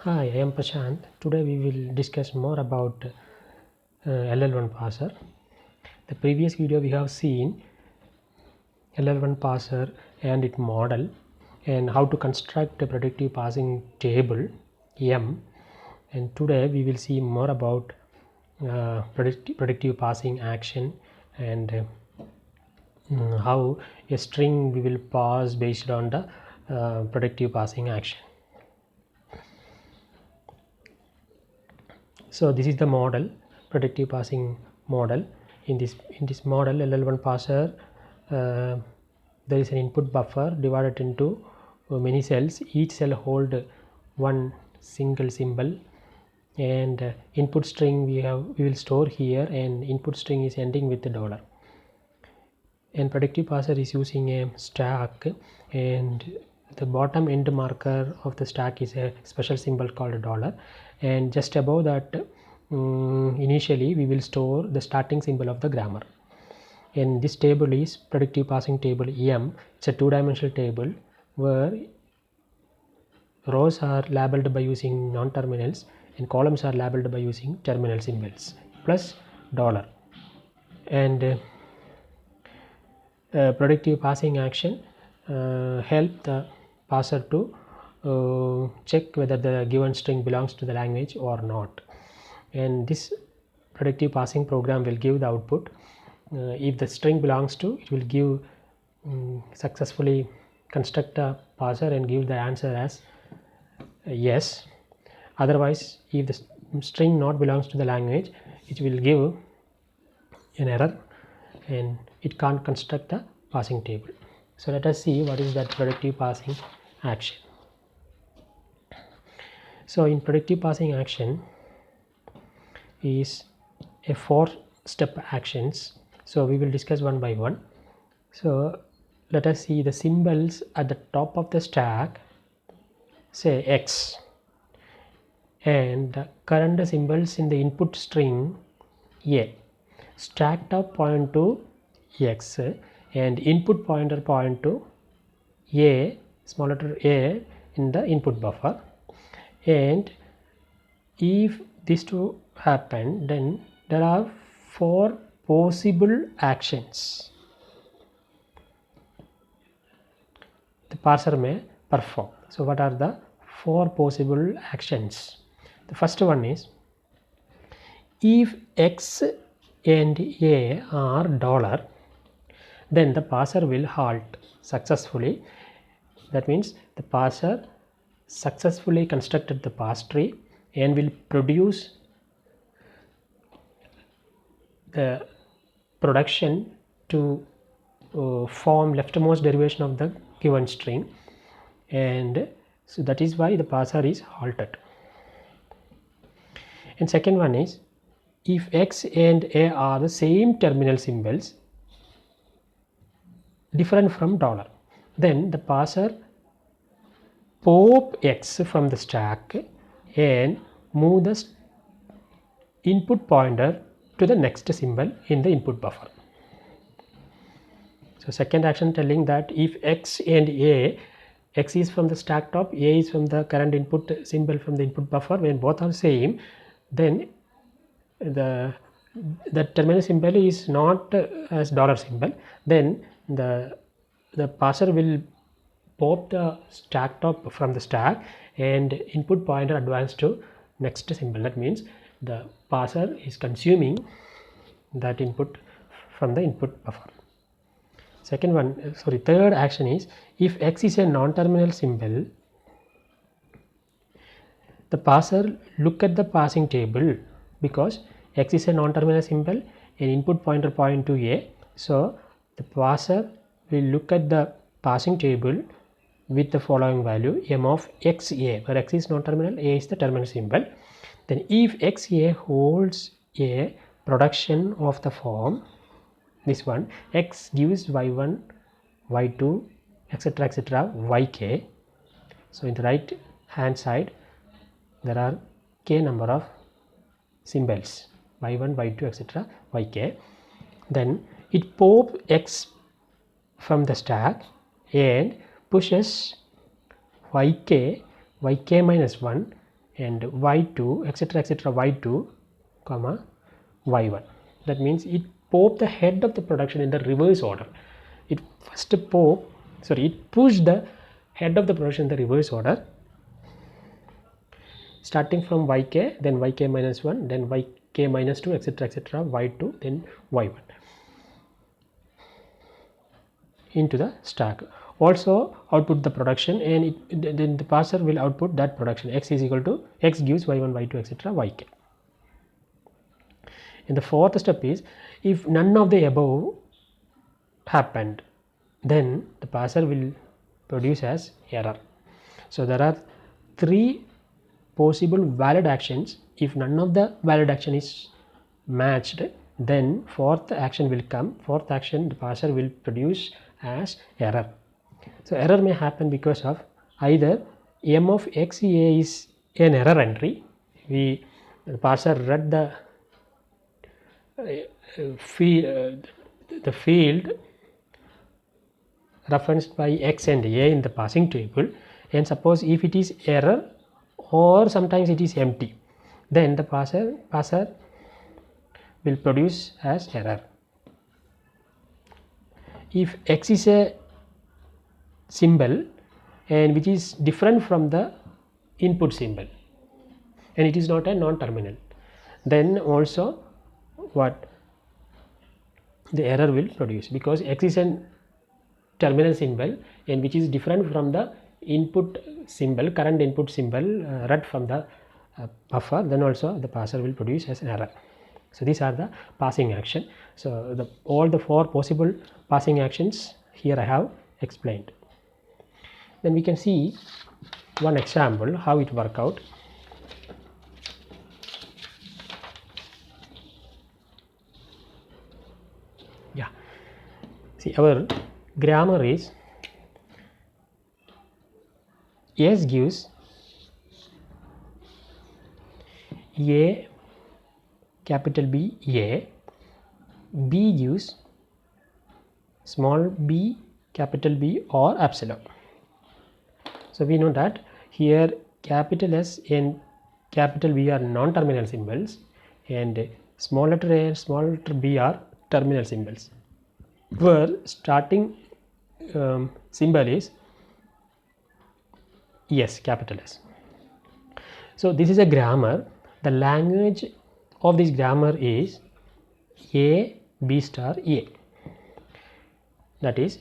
Hi, I am Prashant. Today we will discuss more about LL1 parser. The previous video we have seen LL1 parser and its model and how to construct a predictive parsing table M, and today we will see more about predictive parsing action and how a string we will parse based on the predictive parsing action. So this is the model, predictive parsing model. In this model, LL1 parser, there is an input buffer divided into many cells. Each cell hold one single symbol, and input string we will store here, and input string is ending with the dollar. And predictive parser is using a stack, and the bottom end marker of the stack is a special symbol called a dollar, and just above that initially we will store the starting symbol of the grammar. And this table is predictive parsing table EM. It's a two-dimensional table where rows are labeled by using non-terminals and columns are labeled by using terminal symbols plus dollar. And predictive parsing action help the parser to check whether the given string belongs to the language or not. And this predictive parsing program will give the output. If the string belongs to, it will give successfully construct a parser and give the answer as yes. Otherwise, if the string not belongs to the language, it will give an error and it can't construct the parsing table. So let us see what is that predictive parsing action. So in predictive parsing action is a 4-step actions. So we will discuss one by one. So let us see the symbols at the top of the stack, say X, and the current symbols in the input string A. Stack top point to X and input pointer point to A, small letter A in the input buffer. And if these two happen, then there are 4 possible actions the parser may perform. So what are the 4 possible actions? The first one is, if X and A are dollar, then the parser will halt successfully. That means the parser successfully constructed the parse tree and will produce the production to form leftmost derivation of the given string, and so that is why the parser is halted. And second one is, if X and A are the same terminal symbols different from dollar, then the parser pop X from the stack and move the input pointer to the next symbol in the input buffer. So second action telling that if X and A, X is from the stack top, A is from the current input symbol from the input buffer, when both are same, then the terminal symbol is not as dollar symbol, then the parser will pop the stack top from the stack and input pointer advance to next symbol. That means the parser is consuming that input from the input buffer. Third action is, if X is a non-terminal symbol, the parser look at the parsing table, because X is a non-terminal symbol and input pointer point to A. So the parser will look at the parsing table with the following value M of XA, where X is non-terminal, A is the terminal symbol. Then if XA holds a production of the form, this one, X gives Y1, Y2, etc., Yk. So in the right hand side there are k number of symbols, Y1, Y2, etc., Yk. Then it pop X from the stack and pushes yk minus 1 and y2 etc y2 comma y1. That means it popped the head of the production in the reverse order. It pushed the head of the production in the reverse order, starting from yk, then yk minus 1, then yk minus 2 etc y2, then y1 into the stack. Also output the production, and then the parser will output that production. X is equal to x gives y1 y2 etc yk. And the fourth step is, if none of the above happened, then the parser will produce as error. So there are three possible valid actions. If none of the valid action is matched, then fourth action will come. Fourth action, the parser will produce as error. So error may happen because of either m of xa is an error entry. The parser read the field referenced by x and a in the passing table, and suppose if it is error or sometimes it is empty, then the parser will produce as error. If x is a symbol and which is different from the input symbol and it is not a non-terminal, then also what the error will produce, because x is a terminal symbol and which is different from the input symbol, current input symbol read from the buffer, then also the parser will produce as an error. So these are the passing action. So all the four possible passing actions here I have explained. Then we can see one example how it work out. Yeah, see, our grammar is S gives A capital B A, B gives small b capital B or epsilon. So we know that here capital S and capital B are non-terminal symbols and small letter a and small letter b are terminal symbols, where starting symbol is S, capital S. So this is a grammar. The language of this grammar is A, B star, A. That is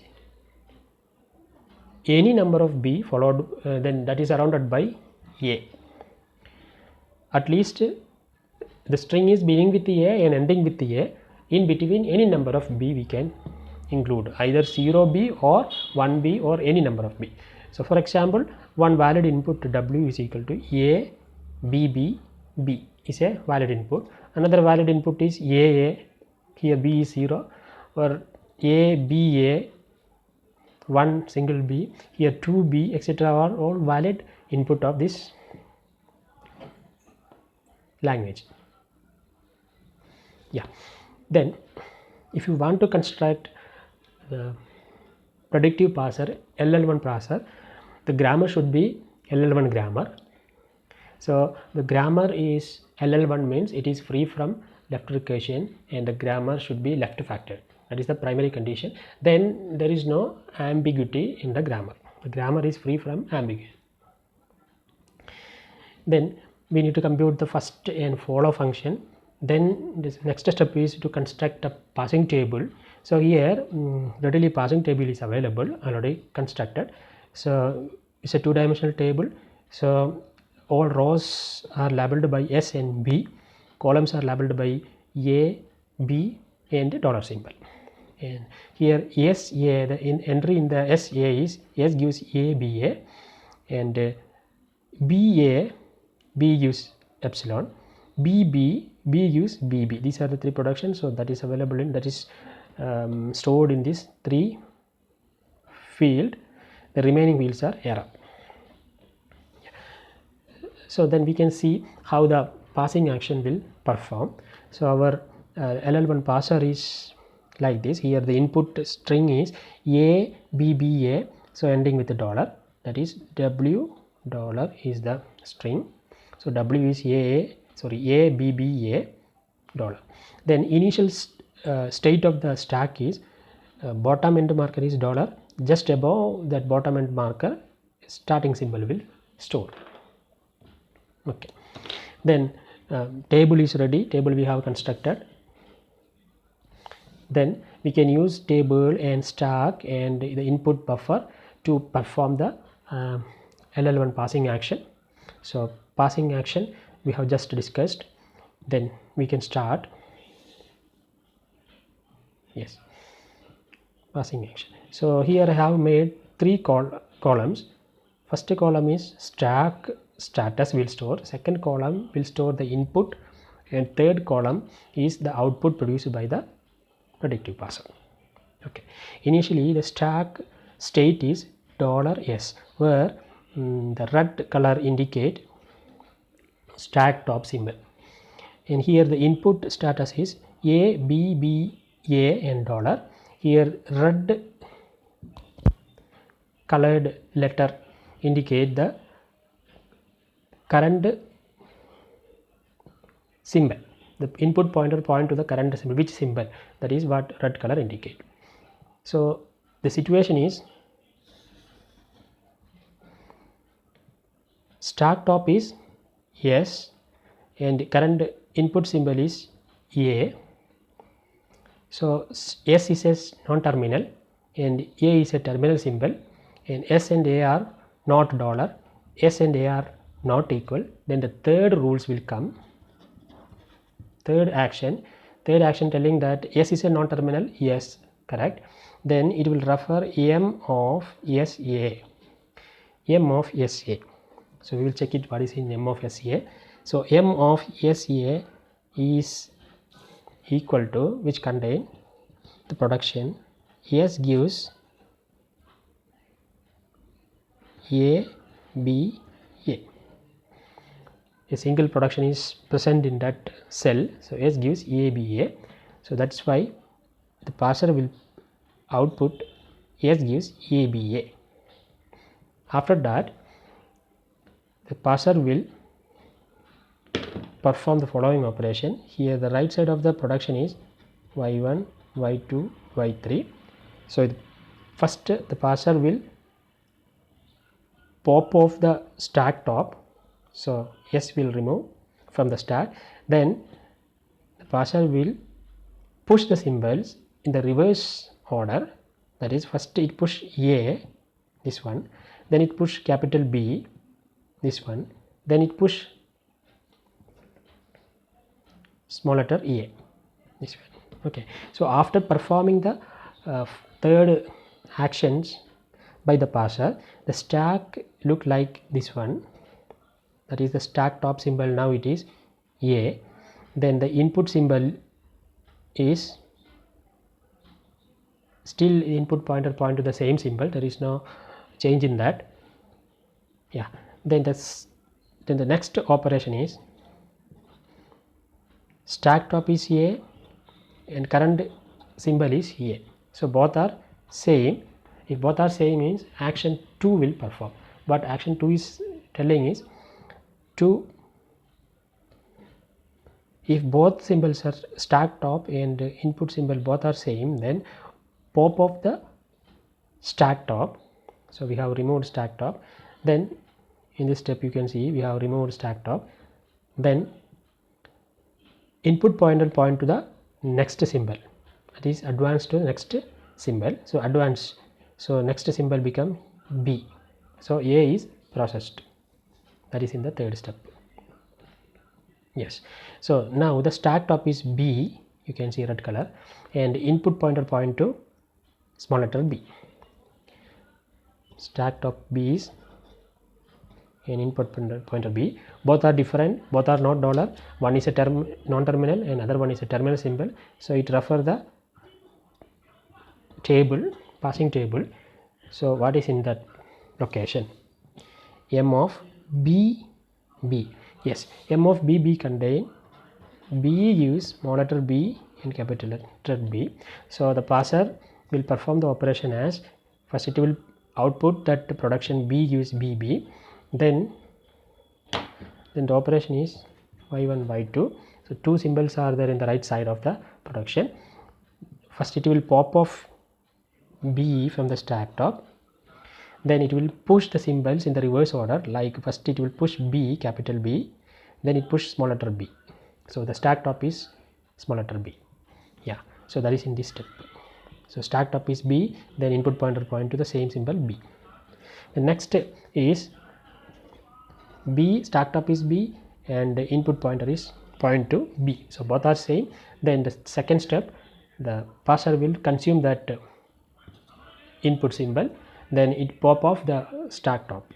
any number of B followed then that is surrounded by A. At least the string is beginning with A and ending with A. In between any number of B we can include, either 0B or 1B or any number of B. So for example, one valid input to W is equal to A, B, B, B is a valid input. Another valid input is A, here B is 0, or A, B, A, one single B, here 2B, etc. are all valid input of this language. Yeah. Then if you want to construct the predictive parser, LL1 parser, the grammar should be LL1 grammar. So the grammar is LL1 means it is free from left recursion and the grammar should be left factored. That is the primary condition. Then there is no ambiguity in the grammar. The grammar is free from ambiguity. Then we need to compute the first and follow function. Then this next step is to construct a passing table. So here readily passing table is available, already constructed. So it's a two-dimensional table. So all rows are labeled by S and B, columns are labeled by A, B and dollar symbol. And here SA, the entry in the SA is S gives A, B, A, and BA, B gives epsilon, BB, B gives BB. These are the three productions. So that is available in, that is stored in this three field. The remaining fields are error. So then we can see how the passing action will perform. So our LL1 parser is like this. Here the input string is A, B, B, A. So ending with the dollar, that is W dollar is the string. So W is ABBA dollar. Then initial state of the stack is bottom end marker is dollar. Just above that bottom end marker, starting symbol will store. Okay. Then table is ready. Table we have constructed. Then we can use table and stack and the input buffer to perform the LL1 passing action. So passing action we have just discussed. Then we can start. Yes, passing action. So here I have made 3 columns. First column is stack status will store. Second column will store the input, and third column is the output produced by the predictive parser. Okay. Initially the stack state is $S, where the red color indicate stack top symbol, and here the input status is ABBA and dollar. Here red colored letter indicate the current symbol. The input pointer point to the current symbol. Which symbol? That is what red color indicate. So the situation is stack top is S and current input symbol is A. So S is a non-terminal and A is a terminal symbol, and S and A are not dollar. S and A are not equal. Then the third rules will come. Third action telling that S is a non-terminal. Yes, correct. Then it will refer M of SA. M of SA. So we will check it what is in M of SA. So M of SA is equal to, which contain the production. S gives A, B, A. A single production is present in that cell, so S gives A, B, A. So that's why the parser will output S gives A, B, A. After that, the parser will perform the following operation. Here the right side of the production is Y1, Y2, Y3. So first the parser will pop off the stack top. So S will remove from the stack. Then the parser will push the symbols in the reverse order. That is, first it push A, this one. Then it push capital B, this one. Then it push small letter A, this one. Okay. So after performing the third actions by the parser, the stack look like this one. That is the stack top symbol. Now it is A. Then the input symbol is still input pointer point to the same symbol. There is no change in that. Yeah. Then the next operation is stack top is A and current symbol is A. So both are same. If both are same means action 2 will perform. What action 2 is telling is if both symbols are stack top and input symbol both are same, then pop off the stack top. So we have removed stack top. Then in this step you can see we have removed stack top. Then input pointer point to the next symbol, that is advance to the next symbol. So advance, so next symbol become B. So A is processed. That is in the third step. Yes. So now the stack top is B, you can see red color, and input pointer point to small letter b. Stack top B is an input pointer B. Both are different, both are not dollar. One is a non-terminal and other one is a terminal symbol. So it refer the table, passing table. So what is in that location? M of B. Yes, M of B contain B gives small letter b and capital letter B. So the parser will perform the operation as first it will output that production B gives BB. Then then the operation is y1 y2. So two symbols are there in the right side of the production. First it will pop off B from the stack top, then it will push the symbols in the reverse order, like first it will push B, capital B, then it push small letter b. So the stack top is small letter b. Yeah, so that is in this step. So stack top is b, then input pointer point to the same symbol b. The next is b, stack top is b, and the input pointer is point to b. So both are same. Then the second step, the parser will consume that input symbol, then it pop off the stack top.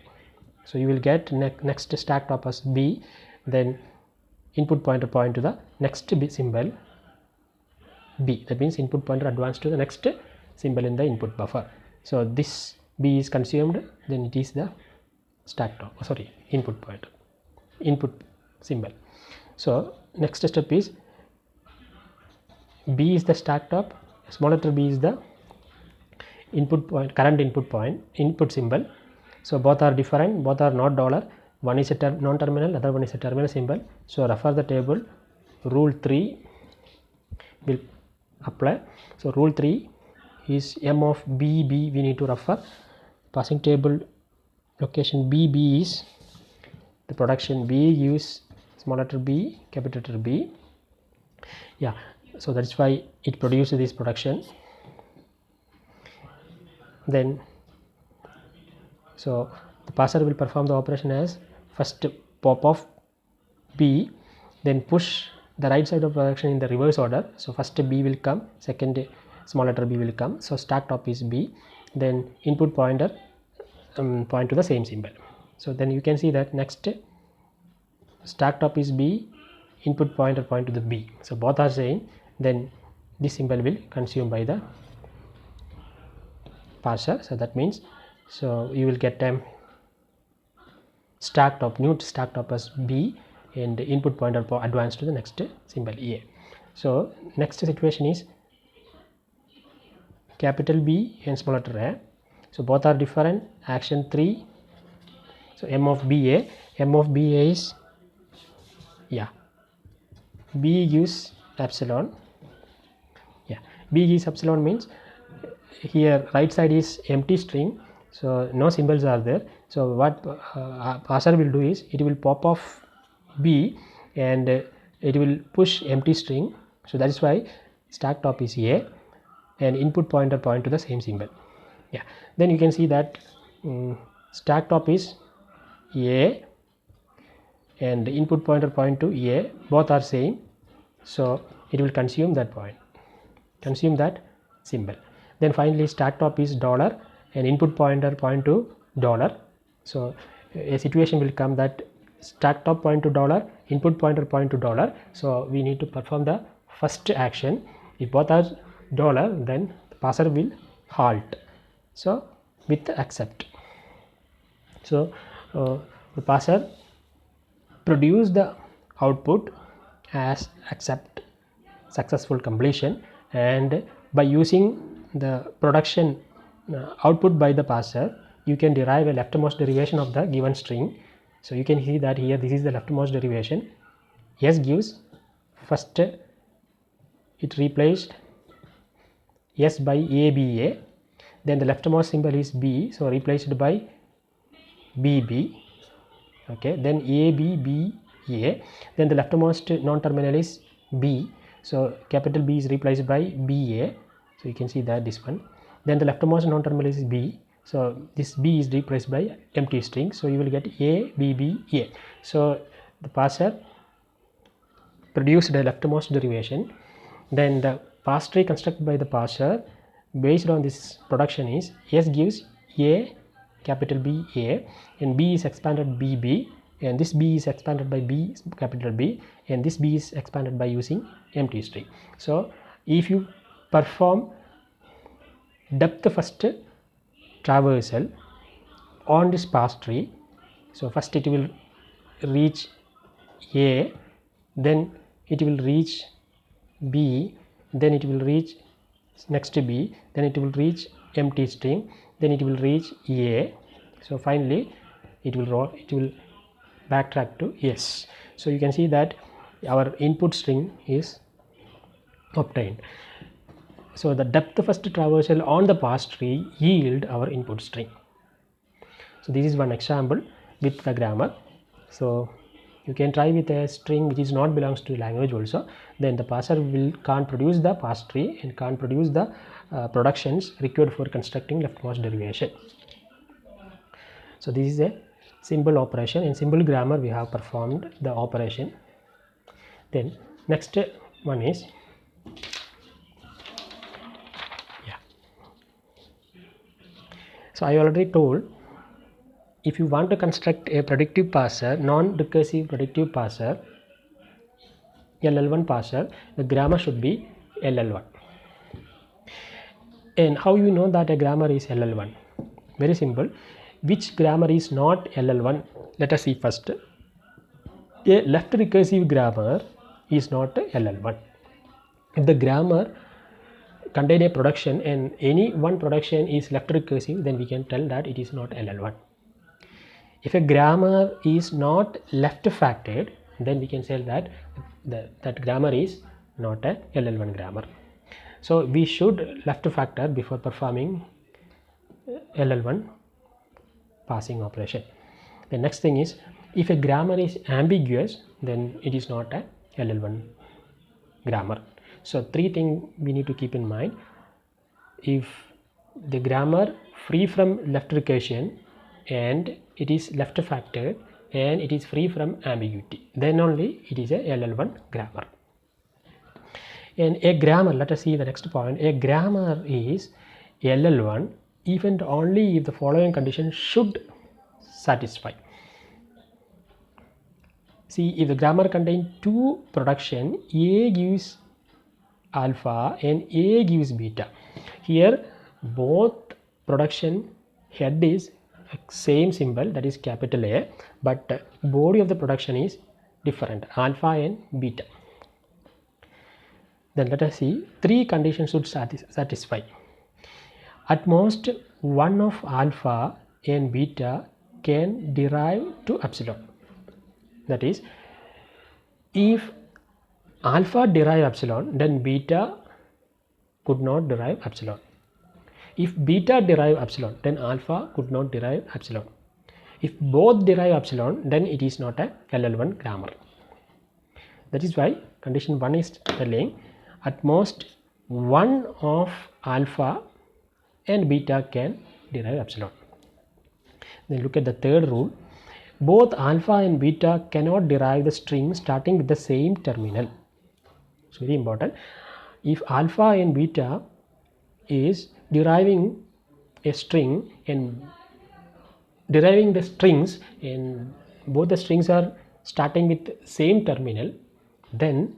So you will get next stack top as b, then input pointer point to the next symbol b. That means input pointer advanced to the next symbol in the input buffer. So this b is consumed, then it is the stack top, sorry, input pointer, input symbol. So next step is b is the stack top, small letter b is the input point, current input point, input symbol. So both are different, both are not dollar. One is a non-terminal, other one is a terminal symbol. So refer the table. Rule 3 will apply. So rule 3 is m of bb, we need to refer. Passing table location bb is the production b, use small letter b, capital letter B. Yeah, so that's why it produces this production. Then so the parser will perform the operation as first pop off b, then push the right side of production in the reverse order. So first b will come, second small letter b will come. So stack top is b, then input pointer point to the same symbol. So then you can see that next stack top is b, input pointer point to the b. So both are same, then this symbol will consumed by the parser. So that means, so you will get stack top, new stack top as b, and input pointer advance to the next symbol a. So next situation is capital B and small letter a. So both are different. Action 3. So m of ba, m of ba is, yeah, b gives epsilon. Yeah, b gives epsilon means here right side is empty string, so no symbols are there. So what parser will do is it will pop off b and it will push empty string. So that is why stack top is a and input pointer point to the same symbol. Yeah, then you can see that stack top is a and input pointer point to a, both are same. So it will consume that point, consume that symbol. Then finally stack top is dollar and input pointer point to dollar. So a situation will come that stack top point to dollar, input pointer point to dollar. So we need to perform the first action. If both are dollar, then the parser will halt. So with accept. So the parser produce the output as accept, successful completion, and by using the production output by the parser, you can derive a leftmost derivation of the given string. So you can see that here this is the leftmost derivation. S gives, first it replaced S by ABA, then the leftmost symbol is B, so replaced by BB. Okay, then ABBA, then the leftmost non-terminal is B, so capital B is replaced by BA. So you can see that this one. Then the leftmost non-terminal is B, so this B is replaced by empty string. So you will get A, B, B, A. So the parser produced a leftmost derivation. Then the parse tree constructed by the parser based on this production is S gives A, capital B, A, and B is expanded B, B, and this B is expanded by B, capital B, and this B is expanded by using empty string. So if you perform depth first traversal on this parse tree, so first it will reach A, then it will reach B, then it will reach next B, then it will reach empty string, then it will reach A. So finally it will backtrack to yes. So you can see that our input string is obtained. So the depth first traversal on the parse tree yield our input string. So this is one example with the grammar. So you can try with a string which is not belongs to language also, then the parser can't produce the parse tree and can't produce the productions required for constructing leftmost derivation. So this is a simple operation. In simple grammar we have performed the operation. Then next one is so I already told, if you want to construct a predictive parser, non-recursive predictive parser, LL1 parser, the grammar should be LL1. And how you know that a grammar is LL1? Very simple. Which grammar is not LL1? Let us see first. A left recursive grammar is not LL1. If the grammar contain a production and any one production is left recursive, then we can tell that it is not LL1. If a grammar is not left factored, then we can say that that grammar is not a LL1 grammar. So we should left factor before performing LL1 passing operation. The next thing is, if a grammar is ambiguous, then it is not a LL1 grammar. So three things we need to keep in mind. If the grammar free from left recursion and it is left factored and it is free from ambiguity, then only it is a LL1 grammar. And a grammar, let us see the next point, a grammar is LL1 even only if the following condition should satisfy. See, if the grammar contains two production, A gives alpha and A gives beta. Here both production head is same symbol, that is capital A, but body of the production is different, alpha and beta. Then let us see, three conditions should satisfy. At most one of alpha and beta can derive to epsilon. That is, if alpha derive epsilon, then beta could not derive epsilon. If beta derive epsilon, then alpha could not derive epsilon. If both derive epsilon, then it is not a LL1 grammar. That is why condition 1 is telling at most one of alpha and beta can derive epsilon. Then look at the third rule. Both alpha and beta cannot derive the string starting with the same terminal. It's very important. If alpha and beta is deriving a string and deriving the strings and both the strings are starting with same terminal, then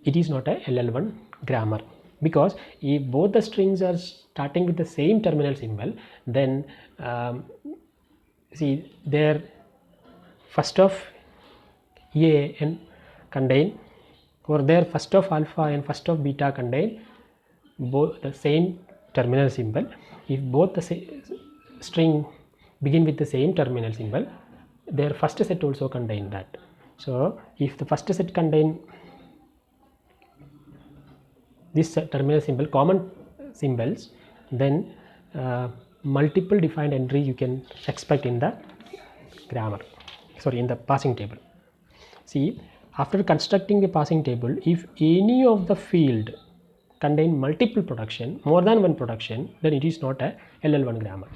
it is not a LL1 grammar, because if both the strings are starting with the same terminal symbol, then see their first of A and contain, or their first of alpha and first of beta contain both the same terminal symbol. If both the string begin with the same terminal symbol, their first set also contain that. So if the first set contain this terminal symbol, common symbols, then multiple defined entry you can expect in the grammar, in the passing table. See, after constructing the passing table, if any of the field contain multiple production, more than one production, then it is not a LL1 grammar.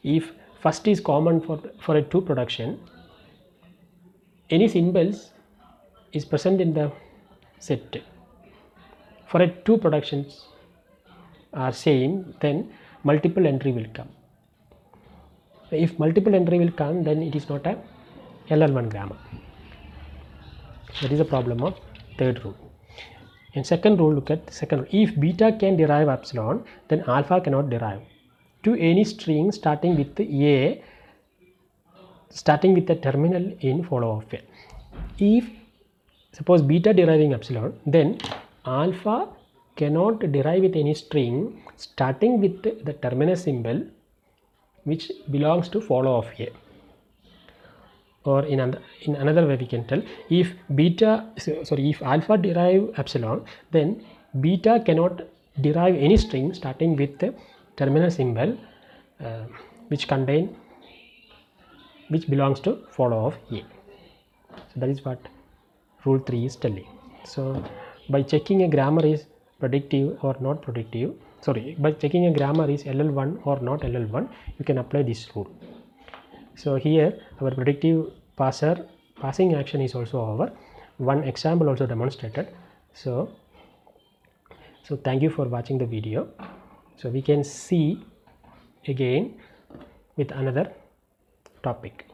If first is common for a two production, any symbols is present in the set for a two productions are same, then multiple entry will come. If multiple entry will come, then it is not a LL1 grammar. That is the problem of third rule. In second rule, look at the second rule. If beta can derive epsilon, then alpha cannot derive to any string starting with A, starting with the terminal in follow of A. If suppose beta deriving epsilon, then alpha cannot derive with any string starting with the terminal symbol which belongs to follow of A. or in another way we can tell, if if alpha derive epsilon, then beta cannot derive any string starting with the terminal symbol which belongs to follow of A. So that is what rule 3 is telling. So by checking a grammar is predictive or not predictive, by checking a grammar is LL1 or not LL1, you can apply this rule. So here our predictive passing action is also over. One example also demonstrated. So thank you for watching the video. So we can see again with another topic.